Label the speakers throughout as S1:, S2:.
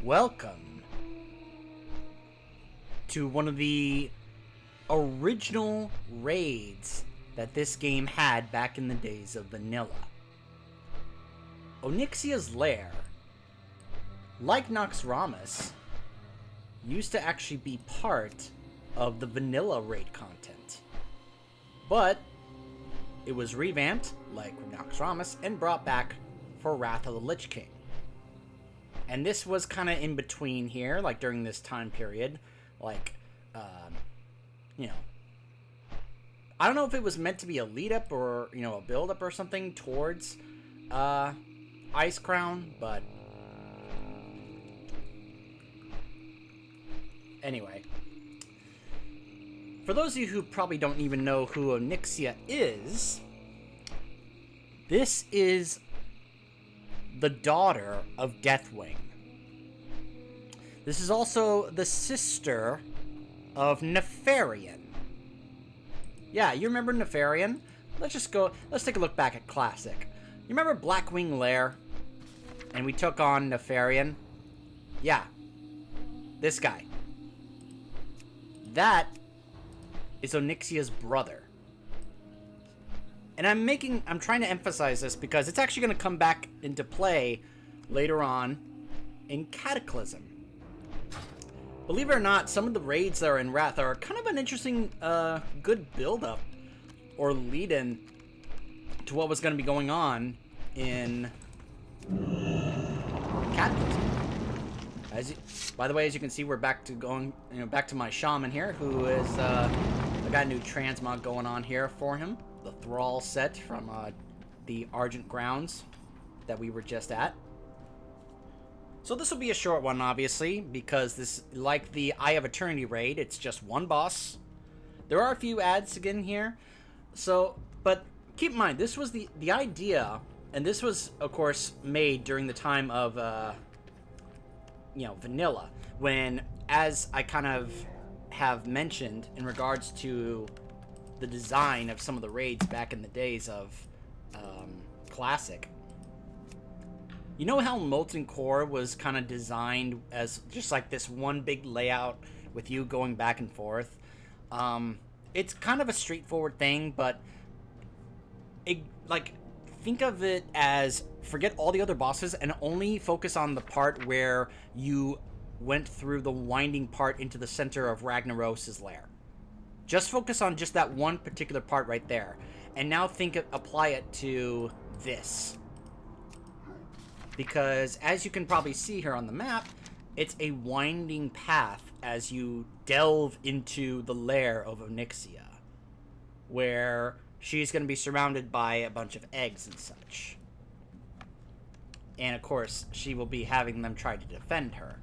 S1: Welcome to one of the original raids that this game had back in the days of vanilla. Onyxia's lair, like Noxramas, used to actually be part of the vanilla raid content. But it was revamped, like Noxramas, and brought back for Wrath of the Lich King. And this was kind of in between here, like during this time period, like, you know, I don't know if it was meant to be a lead up or, you know, a build up or something towards, Ice Crown, but anyway. For those of you who probably don't even know who Onyxia is, this is the daughter of Deathwing. This is also the sister of Nefarian. Yeah, you remember Nefarian? Let's take a look back at Classic. You remember Blackwing Lair? And we took on Nefarian? Yeah. This guy. That is Onyxia's brother. And I'm trying to emphasize this because it's actually going to come back into play later on in Cataclysm. Believe it or not, some of the raids that are in Wrath are kind of an interesting, good build-up or lead-in to what was going to be going on in Cataclysm. By the way, as you can see, we're back to my shaman here, who is I got a new transmog going on here for him. The Thrall set from the Argent Grounds that we were just at. So this will be a short one, obviously, because this, like the Eye of Eternity raid, it's just one boss. There are a few ads again here. So, but keep in mind, this was the idea, and this was, of course, made during the time of, you know, vanilla, when, as I kind of have mentioned in regards to the design of some of the raids back in the days of Classic. You know how Molten Core was kind of designed as just like this one big layout with you going back and forth? It's kind of a straightforward thing, but think of it as forget all the other bosses and only focus on the part where you went through the winding part into the center of Ragnaros' lair. Just focus on just that one particular part right there. And now apply it to this. Because as you can probably see here on the map, it's a winding path as you delve into the lair of Onyxia, where she's going to be surrounded by a bunch of eggs and such. And of course, she will be having them try to defend her.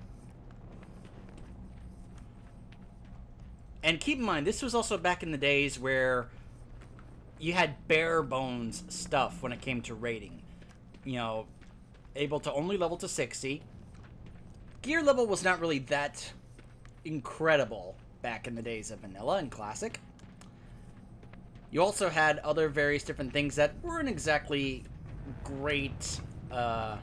S1: And keep in mind, this was also back in the days where you had bare bones stuff when it came to raiding. You know, able to only level to 60. Gear level was not really that incredible back in the days of vanilla and Classic. You also had other various different things that weren't exactly great, I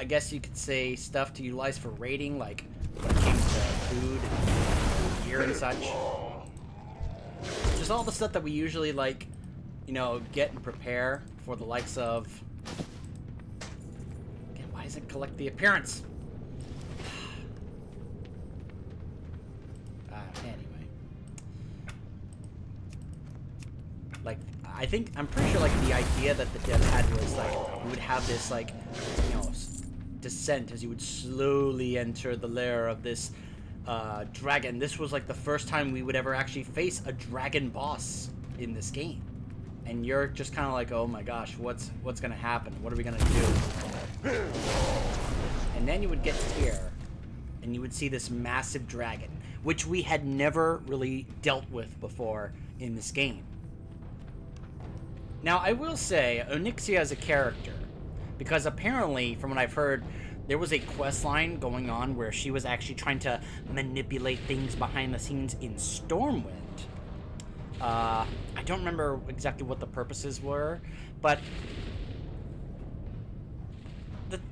S1: guess you could say, stuff to utilize for raiding, like when it came to food and gear and such. Just all the stuff that we usually, like, you know, get and prepare for the likes of... Again, why does it collect the appearance? Anyway. Like, I'm pretty sure, like, the idea that the devs had was, like, we would have this, like, you know, descent as you would slowly enter the lair of this dragon. This was, like, the first time we would ever actually face a dragon boss in this game. And you're just kind of like, oh my gosh, what's gonna happen? What are we gonna do? And then you would get here, and you would see this massive dragon, which we had never really dealt with before in this game. Now, I will say, Onyxia as a character, because apparently, from what I've heard, there was a quest line going on where she was actually trying to manipulate things behind the scenes in Stormwind. I don't remember exactly what the purposes were, but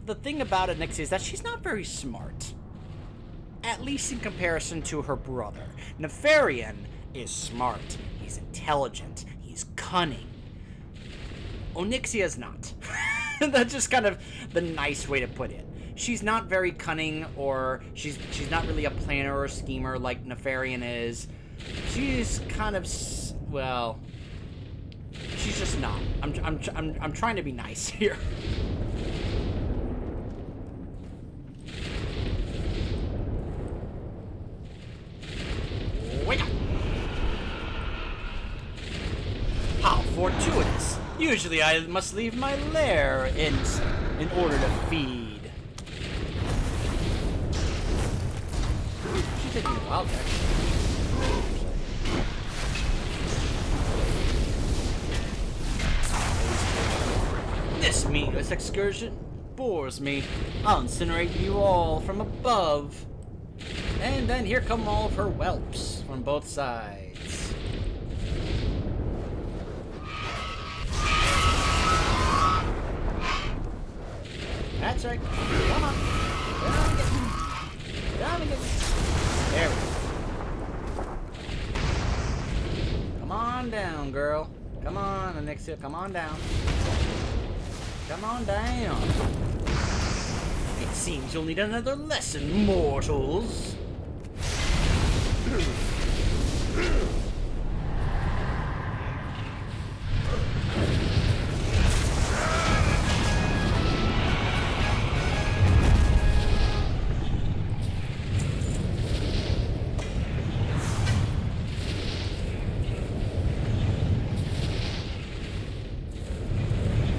S1: the thing about Onyxia is that she's not very smart. At least in comparison to her brother. Nefarian is smart. He's intelligent. He's cunning. Onyxia's not. That's just kind of the nice way to put it. She's not very cunning, or she's not really a planner or schemer like Nefarian is. She's kind of, well, she's just not. I'm trying to be nice here. Wake up! How fortuitous! Usually I must leave my lair in order to feed. She's taking a while, This meaningless excursion bores me. I'll incinerate you all from above. And then here come all of her whelps from both sides. That's right. Come on. Down and get me. There we go. Come on down, girl. Come on, Onyxia. Come on down. Come on down. It seems you'll need another lesson, mortals.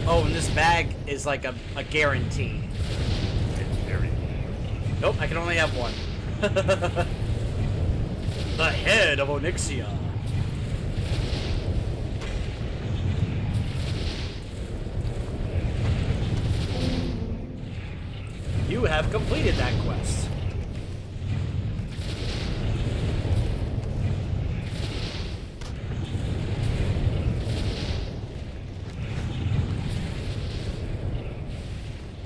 S1: Oh, and this bag is like a guarantee. Nope, I can only have one. The head of Onyxia. You have completed that quest.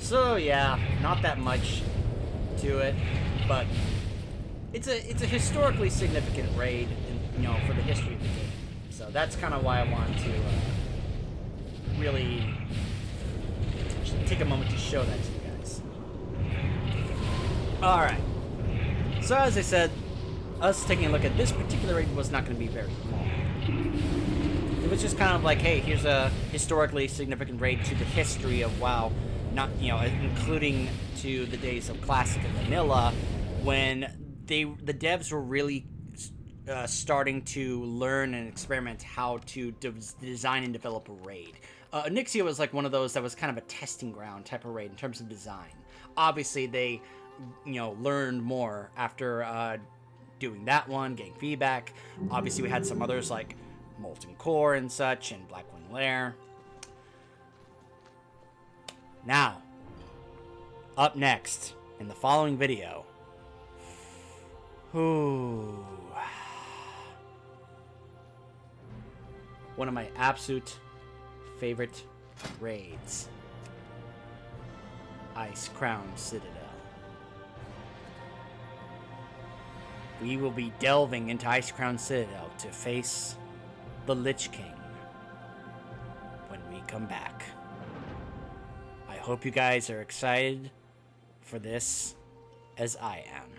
S1: So yeah, not that much to it, but it's a historically significant raid, in, for the history of the game. So that's kind of why I wanted to really take a moment to show that to you guys. All right. So as I said, us taking a look at this particular raid was not going to be very long. It was just kind of like, hey, here's a historically significant raid to the history of WoW. Not, including to the days of Classic and Vanilla, when the devs were really starting to learn and experiment how to design and develop a raid. Onyxia was like one of those that was kind of a testing ground type of raid in terms of design. Obviously, they, learned more after doing that one, getting feedback. Obviously, we had some others like Molten Core and such, and Blackwing Lair. Now, up next, in the following video, one of my absolute favorite raids, Icecrown Citadel. We will be delving into Icecrown Citadel to face the Lich King when we come back. I hope you guys are excited for this as I am.